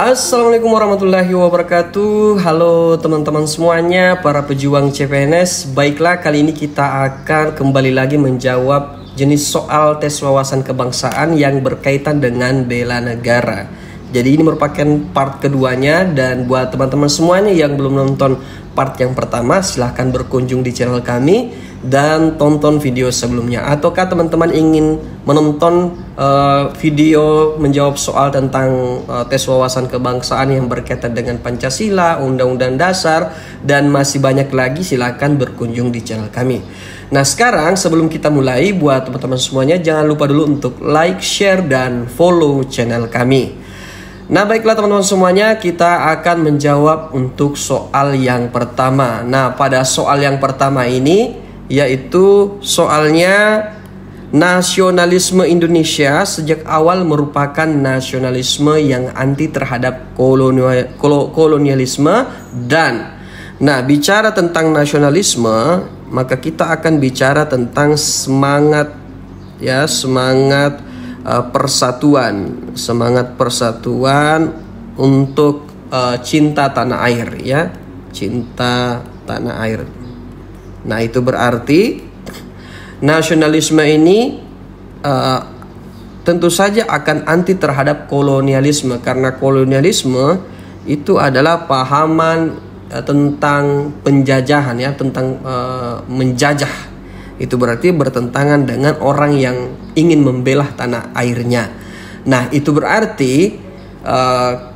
Assalamualaikum warahmatullahi wabarakatuh. Halo teman-teman semuanya, para pejuang CPNS. Baiklah, kali ini kita akan kembali lagi menjawab jenis soal tes wawasan kebangsaan yang berkaitan dengan bela negara. Jadi ini merupakan part keduanya, dan buat teman-teman semuanya yang belum nonton part yang pertama, silahkan berkunjung di channel kami dan tonton video sebelumnya. Ataukah teman-teman ingin menonton video menjawab soal tentang tes wawasan kebangsaan yang berkaitan dengan Pancasila, Undang-Undang Dasar, dan masih banyak lagi, silahkan berkunjung di channel kami. Nah, sekarang sebelum kita mulai, buat teman-teman semuanya jangan lupa dulu untuk like, share, dan follow channel kami. Nah, baiklah teman-teman semuanya, kita akan menjawab untuk soal yang pertama. Nah, pada soal yang pertama ini, yaitu soalnya, nasionalisme Indonesia sejak awal merupakan nasionalisme yang anti terhadap kolonialisme. Dan nah, bicara tentang nasionalisme, maka kita akan bicara tentang semangat persatuan untuk cinta tanah air, cinta tanah air. Nah, itu berarti nasionalisme ini tentu saja akan anti terhadap kolonialisme, karena kolonialisme itu adalah pahaman tentang penjajahan, tentang menjajah. Itu berarti bertentangan dengan orang yang ingin membelah tanah airnya. Nah, itu berarti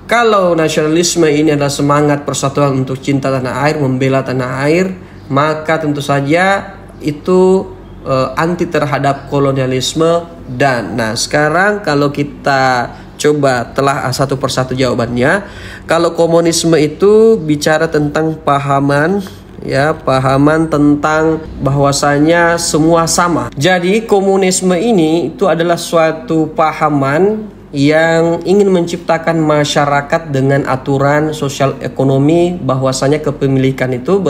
kalau nasionalisme ini adalah semangat persatuan untuk cinta tanah air, membela tanah air, maka tentu saja itu anti terhadap kolonialisme. Dan nah, sekarang kalau kita coba telah satu persatu jawabannya. Kalau komunisme itu bicara tentang pahaman tentang bahwasanya semua sama. Jadi komunisme ini itu adalah suatu pahaman yang ingin menciptakan masyarakat dengan aturan sosial ekonomi, bahwasanya kepemilikan itu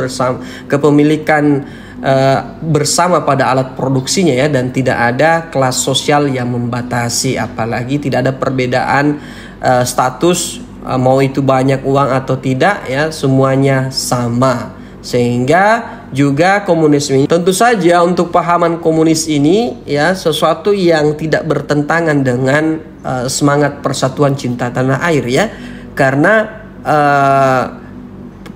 bersama pada alat produksinya, dan tidak ada kelas sosial yang membatasi, apalagi tidak ada perbedaan status, mau itu banyak uang atau tidak, semuanya sama. Sehingga juga komunisme ini, tentu saja untuk pahaman komunis ini sesuatu yang tidak bertentangan dengan semangat persatuan cinta tanah air, karena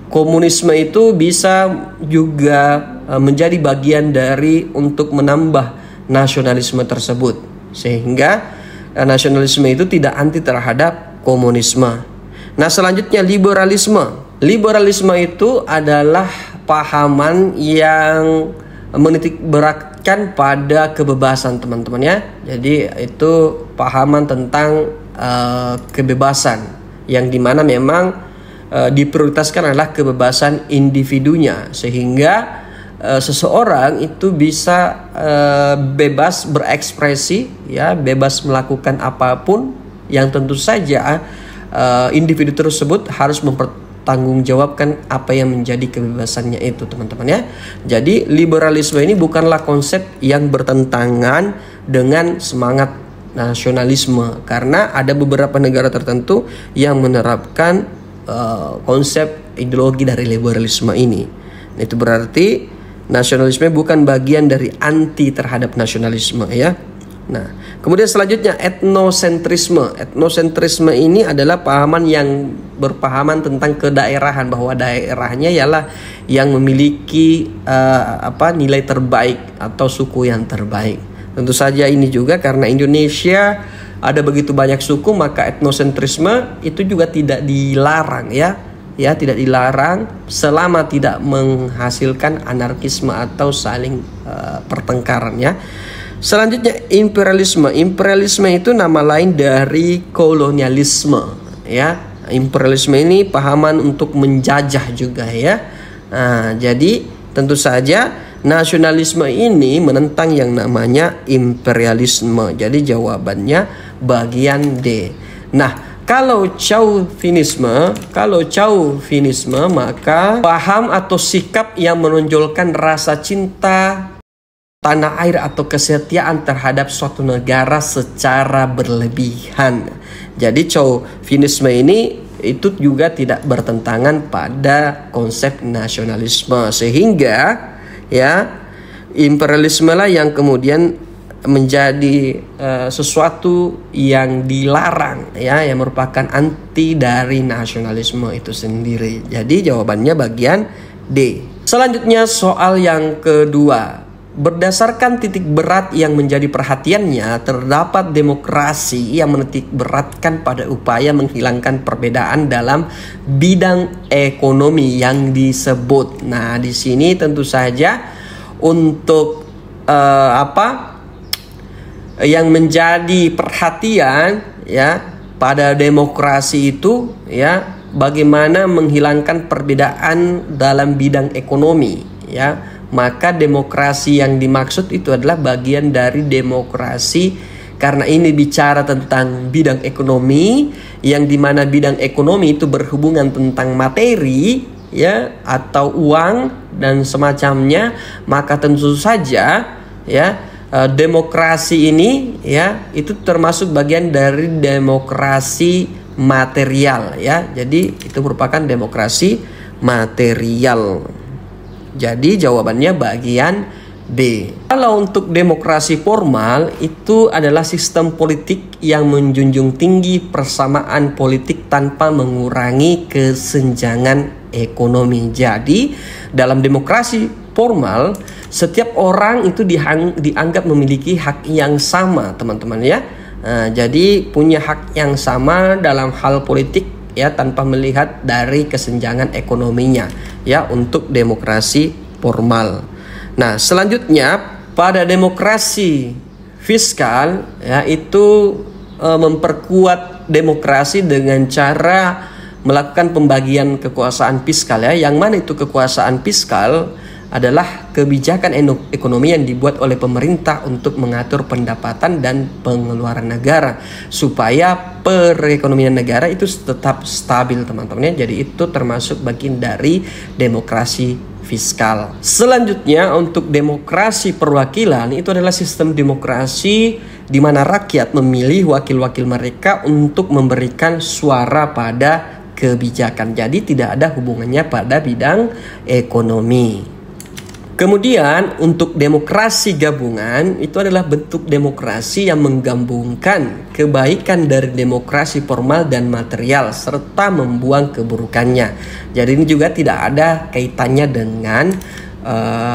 komunisme itu bisa juga menjadi bagian dari untuk menambah nasionalisme tersebut, sehingga nasionalisme itu tidak anti terhadap komunisme. Nah, selanjutnya liberalisme. Liberalisme itu adalah pahaman yang menitik beratkan pada kebebasan, teman-teman. Jadi itu pahaman tentang kebebasan, yang dimana memang diprioritaskan adalah kebebasan individunya, sehingga seseorang itu bisa bebas berekspresi, bebas melakukan apapun, yang tentu saja individu tersebut harus mempertanggungjawabkan apa yang menjadi kebebasannya itu, teman-teman. Jadi liberalisme ini bukanlah konsep yang bertentangan dengan semangat nasionalisme, karena ada beberapa negara tertentu yang menerapkan konsep ideologi dari liberalisme ini. Itu berarti nasionalisme bukan bagian dari anti terhadap nasionalisme, Nah, kemudian selanjutnya etnosentrisme. Etnosentrisme ini adalah pahaman yang berpahaman tentang kedaerahan, bahwa daerahnya ialah yang memiliki nilai terbaik atau suku yang terbaik. Tentu saja ini juga karena Indonesia ada begitu banyak suku, maka etnosentrisme itu juga tidak dilarang, tidak dilarang selama tidak menghasilkan anarkisme atau saling pertengkaran, Selanjutnya imperialisme. Imperialisme itu nama lain dari kolonialisme, Imperialisme ini pahaman untuk menjajah juga, Nah, jadi tentu saja nasionalisme ini menentang yang namanya imperialisme. Jadi jawabannya bagian D. Nah, kalau chauvinisme, maka paham atau sikap yang menonjolkan rasa cinta tanah air atau kesetiaan terhadap suatu negara secara berlebihan. Jadi chauvinisme ini itu juga tidak bertentangan pada konsep nasionalisme, sehingga ya imperialisme lah yang kemudian menjadi sesuatu yang dilarang, ya, yang merupakan anti dari nasionalisme itu sendiri. Jadi jawabannya bagian D. Selanjutnya soal yang kedua. Berdasarkan titik berat yang menjadi perhatiannya, terdapat demokrasi yang menitik beratkan pada upaya menghilangkan perbedaan dalam bidang ekonomi yang disebut. Nah, di sini tentu saja untuk yang menjadi perhatian, ya, pada demokrasi itu, ya, bagaimana menghilangkan perbedaan dalam bidang ekonomi, ya. Maka demokrasi yang dimaksud itu adalah bagian dari demokrasi, karena ini bicara tentang bidang ekonomi, yang dimana bidang ekonomi itu berhubungan tentang materi, ya, atau uang dan semacamnya. Maka tentu saja, ya, demokrasi ini, ya, itu termasuk bagian dari demokrasi material, ya. Jadi itu merupakan demokrasi material. Jadi jawabannya bagian B. Kalau untuk demokrasi formal, itu adalah sistem politik yang menjunjung tinggi persamaan politik tanpa mengurangi kesenjangan ekonomi. Jadi dalam demokrasi formal, setiap orang itu dianggap memiliki hak yang sama, teman-teman, ya. Jadi punya hak yang sama dalam hal politik, ya, tanpa melihat dari kesenjangan ekonominya, ya, untuk demokrasi formal. Nah, selanjutnya pada demokrasi fiskal, ya, itu memperkuat demokrasi dengan cara melakukan pembagian kekuasaan fiskal, ya, yang mana itu kekuasaan fiskal adalah kebijakan ekonomi yang dibuat oleh pemerintah untuk mengatur pendapatan dan pengeluaran negara supaya perekonomian negara itu tetap stabil, teman-teman, ya. Jadi itu termasuk bagian dari demokrasi fiskal. Selanjutnya untuk demokrasi perwakilan, itu adalah sistem demokrasi di mana rakyat memilih wakil-wakil mereka untuk memberikan suara pada kebijakan. Jadi tidak ada hubungannya pada bidang ekonomi. Kemudian untuk demokrasi gabungan, itu adalah bentuk demokrasi yang menggabungkan kebaikan dari demokrasi formal dan material serta membuang keburukannya. Jadi ini juga tidak ada kaitannya dengan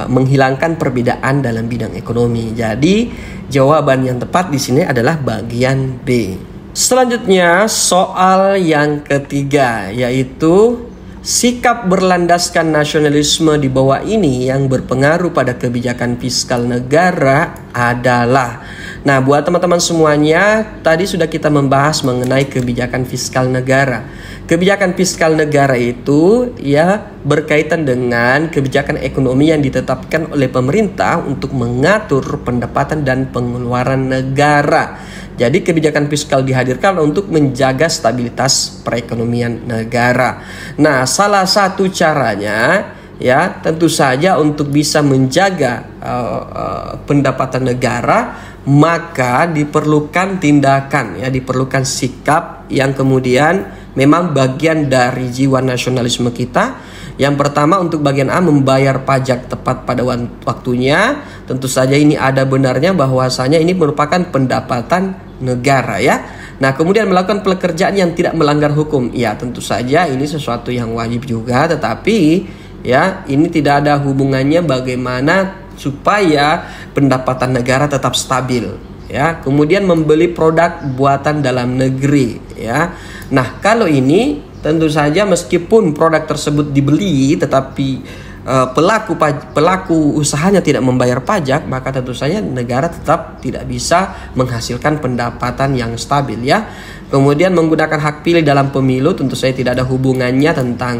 menghilangkan perbedaan dalam bidang ekonomi. Jadi jawaban yang tepat di sini adalah bagian B. Selanjutnya soal yang ketiga, yaitu sikap berlandaskan nasionalisme di bawah ini yang berpengaruh pada kebijakan fiskal negara adalah. Nah, buat teman-teman semuanya, tadi sudah kita membahas mengenai kebijakan fiskal negara. Kebijakan fiskal negara itu, ya, berkaitan dengan kebijakan ekonomi yang ditetapkan oleh pemerintah untuk mengatur pendapatan dan pengeluaran negara. Jadi kebijakan fiskal dihadirkan untuk menjaga stabilitas perekonomian negara. Nah, salah satu caranya, ya, tentu saja untuk bisa menjaga pendapatan negara, maka diperlukan tindakan, ya, diperlukan sikap yang kemudian memang bagian dari jiwa nasionalisme kita. Yang pertama, untuk bagian A, membayar pajak tepat pada waktunya. Tentu saja ini ada benarnya bahwasanya ini merupakan pendapatan negara, ya. Nah, kemudian melakukan pekerjaan yang tidak melanggar hukum. Ya, tentu saja ini sesuatu yang wajib juga, tetapi, ya, ini tidak ada hubungannya bagaimana supaya pendapatan negara tetap stabil, ya. Kemudian membeli produk buatan dalam negeri, ya. Nah, kalau ini tentu saja meskipun produk tersebut dibeli tetapi pelaku usahanya tidak membayar pajak, maka tentu saja negara tetap tidak bisa menghasilkan pendapatan yang stabil, ya. Kemudian menggunakan hak pilih dalam pemilu, tentu saja tidak ada hubungannya tentang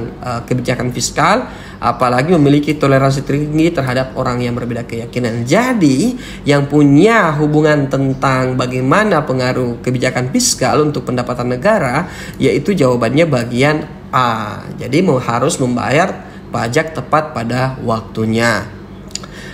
kebijakan fiskal, apalagi memiliki toleransi tinggi terhadap orang yang berbeda keyakinan. Jadi yang punya hubungan tentang bagaimana pengaruh kebijakan fiskal untuk pendapatan negara, yaitu jawabannya bagian A. Jadi harus membayar pajak tepat pada waktunya.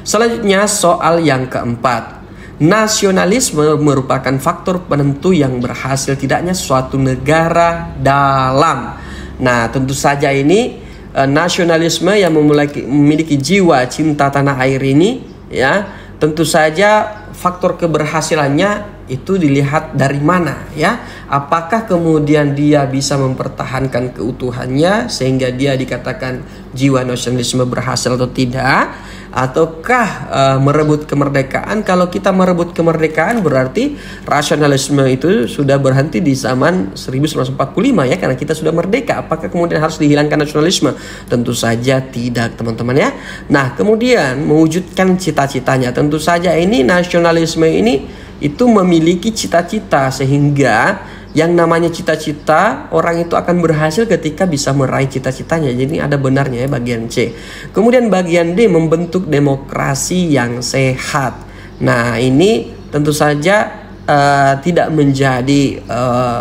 Selanjutnya soal yang keempat. nasionalisme merupakan faktor penentu yang berhasil tidaknya suatu negara dalam. Nah, tentu saja ini nasionalisme yang memiliki jiwa cinta tanah air ini, ya, tentu saja faktor keberhasilannya itu dilihat dari mana, ya. Apakah kemudian dia bisa mempertahankan keutuhannya sehingga dia dikatakan jiwa nasionalisme berhasil atau tidak, ataukah merebut kemerdekaan. Kalau kita merebut kemerdekaan berarti rasionalisme itu sudah berhenti di zaman 1945, ya, karena kita sudah merdeka. Apakah kemudian harus dihilangkan nasionalisme? Tentu saja tidak, teman-teman, ya. Nah, kemudian mewujudkan cita-citanya, tentu saja ini nasionalisme ini itu memiliki cita-cita, sehingga yang namanya cita-cita orang itu akan berhasil ketika bisa meraih cita-citanya. Jadi ada benarnya, ya, bagian C. Kemudian bagian D, membentuk demokrasi yang sehat. Nah, ini tentu saja tidak menjadi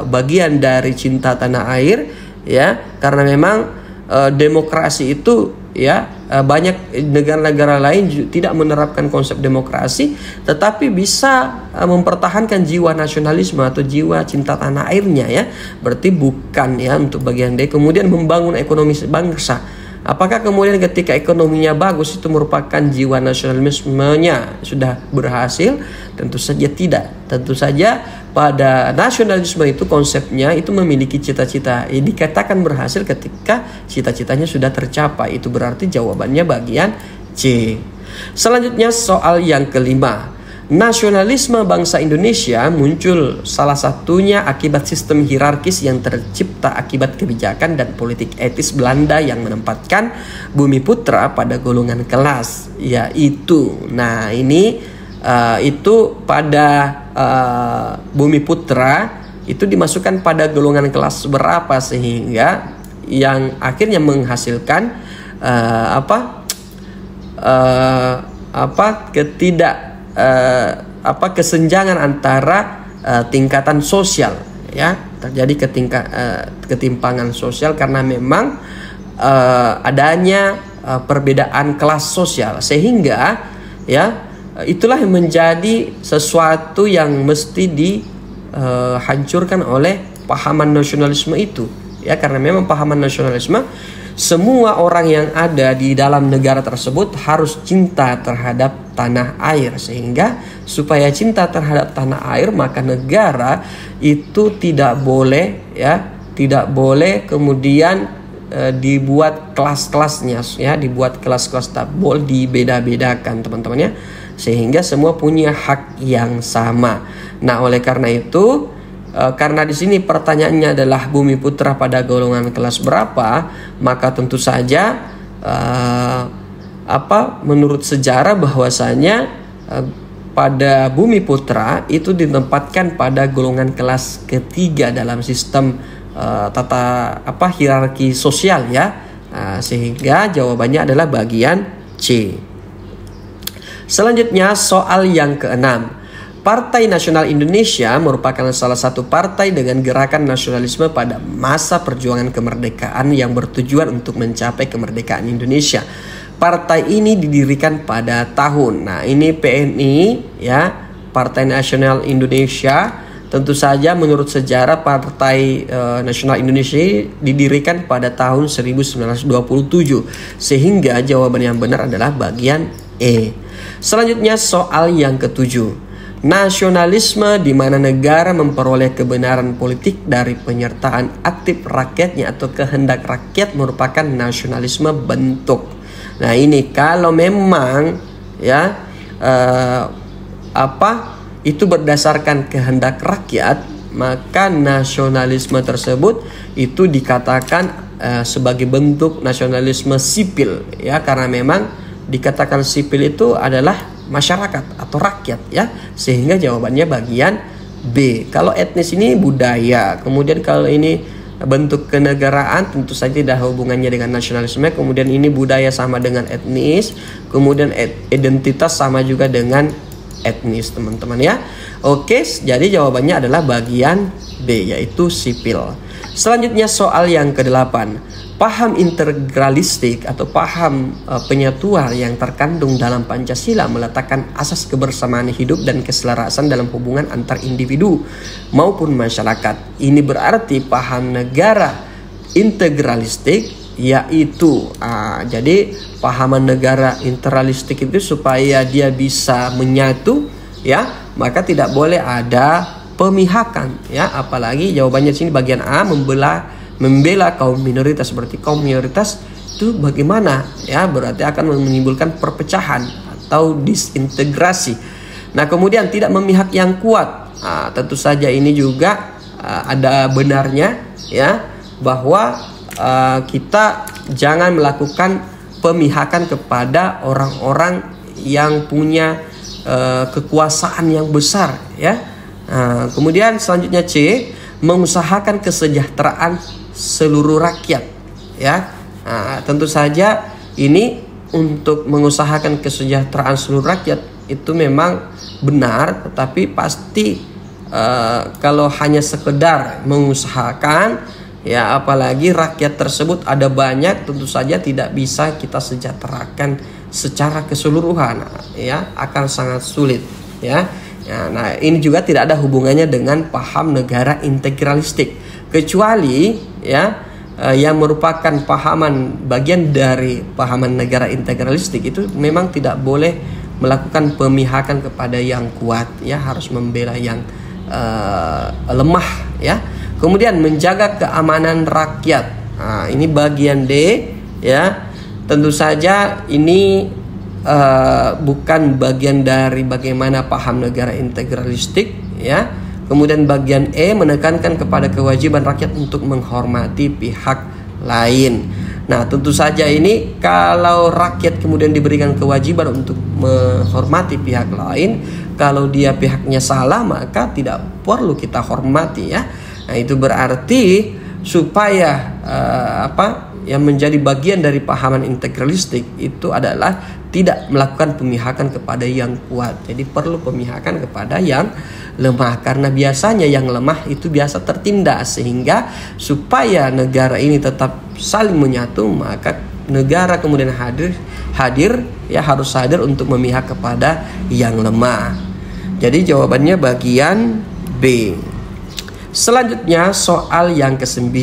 bagian dari cinta tanah air, ya, karena memang demokrasi itu, ya, banyak negara-negara lain tidak menerapkan konsep demokrasi, tetapi bisa mempertahankan jiwa nasionalisme atau jiwa cinta tanah airnya, ya. Berarti bukan, ya, untuk bagian D. Kemudian membangun ekonomi bangsa. Apakah kemudian ketika ekonominya bagus itu merupakan jiwa nasionalismenya sudah berhasil? Tentu saja tidak. Tentu saja pada nasionalisme itu konsepnya itu memiliki cita-cita. Dikatakan berhasil ketika cita-citanya sudah tercapai. Itu berarti jawabannya bagian C. Selanjutnya soal yang kelima. Nasionalisme bangsa Indonesia muncul salah satunya akibat sistem hierarkis yang tercipta akibat kebijakan dan politik etis Belanda yang menempatkan Bumiputra pada golongan kelas, yaitu, nah ini itu pada Bumiputra itu dimasukkan pada golongan kelas berapa, sehingga yang akhirnya menghasilkan kesenjangan antara tingkatan sosial, ya, terjadi ketimpangan sosial karena memang adanya perbedaan kelas sosial, sehingga, ya, itulah yang menjadi sesuatu yang mesti dihancurkan oleh pahaman nasionalisme itu, ya, karena memang pahaman nasionalisme semua orang yang ada di dalam negara tersebut harus cinta terhadap tanah air, sehingga supaya cinta terhadap tanah air maka negara itu tidak boleh, ya, tidak boleh kemudian dibuat kelas-kelasnya, ya, dibuat kelas-kelas, tak boleh dibeda-bedakan, teman-teman, ya, sehingga semua punya hak yang sama. Nah, oleh karena itu, karena di sini pertanyaannya adalah Bumiputra pada golongan kelas berapa, maka tentu saja menurut sejarah bahwasanya pada Bumiputra itu ditempatkan pada golongan kelas ketiga dalam sistem hierarki sosial, ya. Sehingga jawabannya adalah bagian C. Selanjutnya soal yang keenam. Partai Nasional Indonesia merupakan salah satu partai dengan gerakan nasionalisme pada masa perjuangan kemerdekaan yang bertujuan untuk mencapai kemerdekaan Indonesia. Partai ini didirikan pada tahun, nah ini PNI, ya, Partai Nasional Indonesia. Tentu saja menurut sejarah Partai Nasional Indonesia didirikan pada tahun 1927, sehingga jawaban yang benar adalah bagian E. Selanjutnya soal yang ketujuh. Nasionalisme di mana negara memperoleh kebenaran politik dari penyertaan aktif rakyatnya atau kehendak rakyat merupakan nasionalisme bentuk. Nah, ini kalau memang, ya, itu berdasarkan kehendak rakyat, maka nasionalisme tersebut itu dikatakan sebagai bentuk nasionalisme sipil, ya, karena memang dikatakan sipil itu adalah masyarakat atau rakyat, ya, sehingga jawabannya bagian B. Kalau etnis ini budaya, kemudian kalau ini bentuk kenegaraan tentu saja tidak hubungannya dengan nasionalisme, kemudian ini budaya sama dengan etnis, kemudian identitas sama juga dengan etnis, teman-teman, ya. Oke, jadi jawabannya adalah bagian B, yaitu sipil. Selanjutnya soal yang ke-8. Paham integralistik atau paham penyatuan yang terkandung dalam Pancasila meletakkan asas kebersamaan hidup dan keselarasan dalam hubungan antar individu maupun masyarakat. Ini berarti paham negara integralistik yaitu jadi pahaman negara integralistik itu supaya dia bisa menyatu, ya, maka tidak boleh ada pemihakan, ya. Apalagi jawabannya sini bagian A, membela kaum minoritas. Berarti kaum minoritas itu bagaimana, ya, berarti akan menimbulkan perpecahan atau disintegrasi. Nah, kemudian tidak memihak yang kuat. Tentu saja ini juga ada benarnya, ya, bahwa kita jangan melakukan pemihakan kepada orang-orang yang punya kekuasaan yang besar, ya. Kemudian selanjutnya C, mengusahakan kesejahteraan seluruh rakyat, ya. Tentu saja ini untuk mengusahakan kesejahteraan seluruh rakyat itu memang benar, tetapi pasti kalau hanya sekedar mengusahakan, ya, apalagi rakyat tersebut ada banyak, tentu saja tidak bisa kita sejahterakan secara keseluruhan, ya, akan sangat sulit, ya. Nah, ini juga tidak ada hubungannya dengan paham negara integralistik, kecuali, ya, yang merupakan pahaman bagian dari pahaman negara integralistik itu memang tidak boleh melakukan pemihakan kepada yang kuat, ya, harus membela yang lemah, ya. Kemudian menjaga keamanan rakyat. Ini bagian D, ya. Tentu saja ini bukan bagian dari bagaimana paham negara integralistik, ya. Kemudian bagian E, menekankan kepada kewajiban rakyat untuk menghormati pihak lain. Nah, tentu saja ini kalau rakyat kemudian diberikan kewajiban untuk menghormati pihak lain, kalau dia pihaknya salah maka tidak perlu kita hormati, ya. Nah, itu berarti supaya yang menjadi bagian dari pahaman integralistik itu adalah tidak melakukan pemihakan kepada yang kuat. Jadi perlu pemihakan kepada yang lemah, karena biasanya yang lemah itu biasa tertindas, sehingga supaya negara ini tetap saling menyatu maka negara kemudian hadir, ya, harus hadir untuk memihak kepada yang lemah. Jadi jawabannya bagian B. Selanjutnya soal yang ke-9.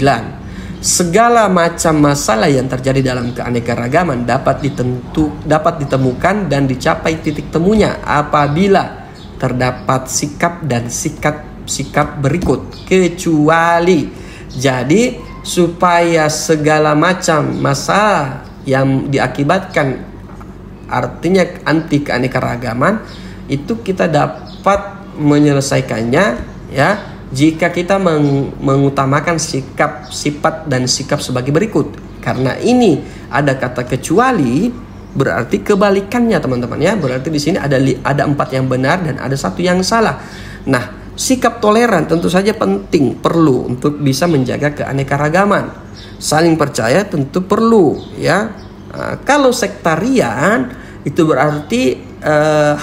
Segala macam masalah yang terjadi dalam keanekaragaman dapat ditemukan dan dicapai titik temunya apabila terdapat sikap dan sikap berikut, kecuali. Jadi supaya segala macam masalah yang diakibatkan artinya anti keanekaragaman itu kita dapat menyelesaikannya, ya, jika kita mengutamakan sikap, sifat, dan sikap sebagai berikut. Karena ini ada kata kecuali, berarti kebalikannya, teman-teman, ya. Berarti di sini ada 4 yang benar dan ada 1 yang salah. Nah, sikap toleran tentu saja penting, perlu untuk bisa menjaga keanekaragaman. Saling percaya tentu perlu, ya. Kalau sektarian itu berarti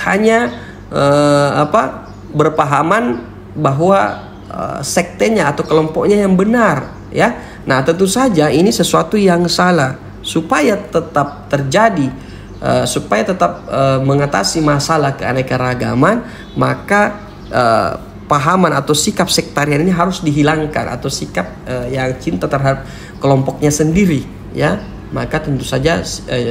hanya berpahaman bahwa sektenya atau kelompoknya yang benar, ya. Nah, tentu saja ini sesuatu yang salah. Supaya tetap terjadi, supaya tetap mengatasi masalah keanekaragaman, maka pahaman atau sikap sektarian ini harus dihilangkan, atau sikap yang cinta terhadap kelompoknya sendiri, ya. Maka tentu saja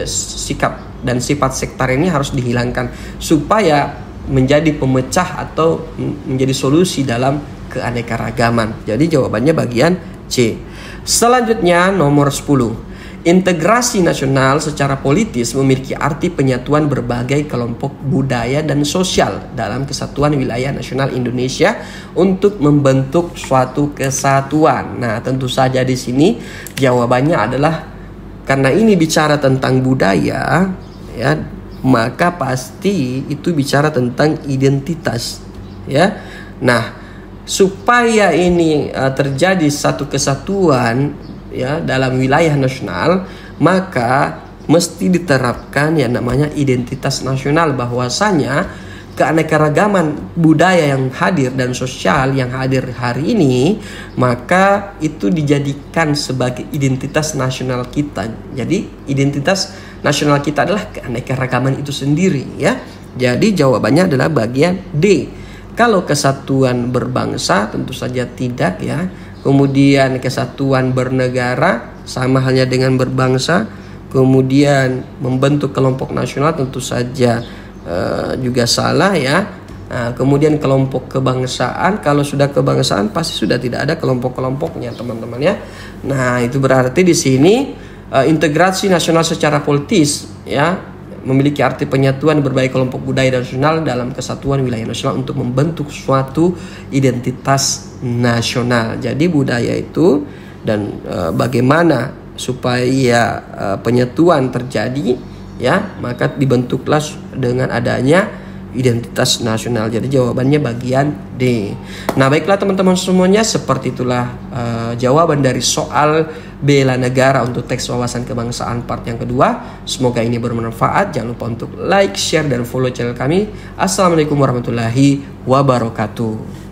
sikap dan sifat sektarian ini harus dihilangkan supaya menjadi pemecah atau menjadi solusi dalam keanekaragaman. Jadi jawabannya bagian C. Selanjutnya nomor 10. Integrasi nasional secara politis memiliki arti penyatuan berbagai kelompok budaya dan sosial dalam kesatuan wilayah nasional Indonesia untuk membentuk suatu kesatuan. Nah, tentu saja di sini jawabannya adalah karena ini bicara tentang budaya, ya, maka pasti itu bicara tentang identitas, ya. Nah, supaya ini terjadi satu kesatuan, ya, dalam wilayah nasional, maka mesti diterapkan yang namanya identitas nasional, bahwasanya keanekaragaman budaya yang hadir dan sosial yang hadir hari ini, maka itu dijadikan sebagai identitas nasional kita. Jadi identitas nasional kita adalah keanekaragaman itu sendiri ya. Jadi jawabannya adalah bagian D. Kalau kesatuan berbangsa tentu saja tidak ya. Kemudian kesatuan bernegara sama halnya dengan berbangsa. Kemudian membentuk kelompok nasional tentu saja juga salah ya. Nah, kemudian kelompok kebangsaan, kalau sudah kebangsaan pasti sudah tidak ada kelompok-kelompoknya teman-teman ya. Nah itu berarti di sini integrasi nasional secara politis ya memiliki arti penyatuan berbagai kelompok budaya nasional dalam kesatuan wilayah nasional untuk membentuk suatu identitas nasional. Jadi budaya itu dan bagaimana supaya penyatuan terjadi ya, maka dibentuklah dengan adanya identitas nasional. Jadi jawabannya bagian D. Nah baiklah teman-teman semuanya, seperti itulah jawaban dari soal bela negara untuk teks wawasan kebangsaan part yang kedua. Semoga ini bermanfaat. Jangan lupa untuk like, share, dan follow channel kami. Assalamualaikum warahmatullahi wabarakatuh.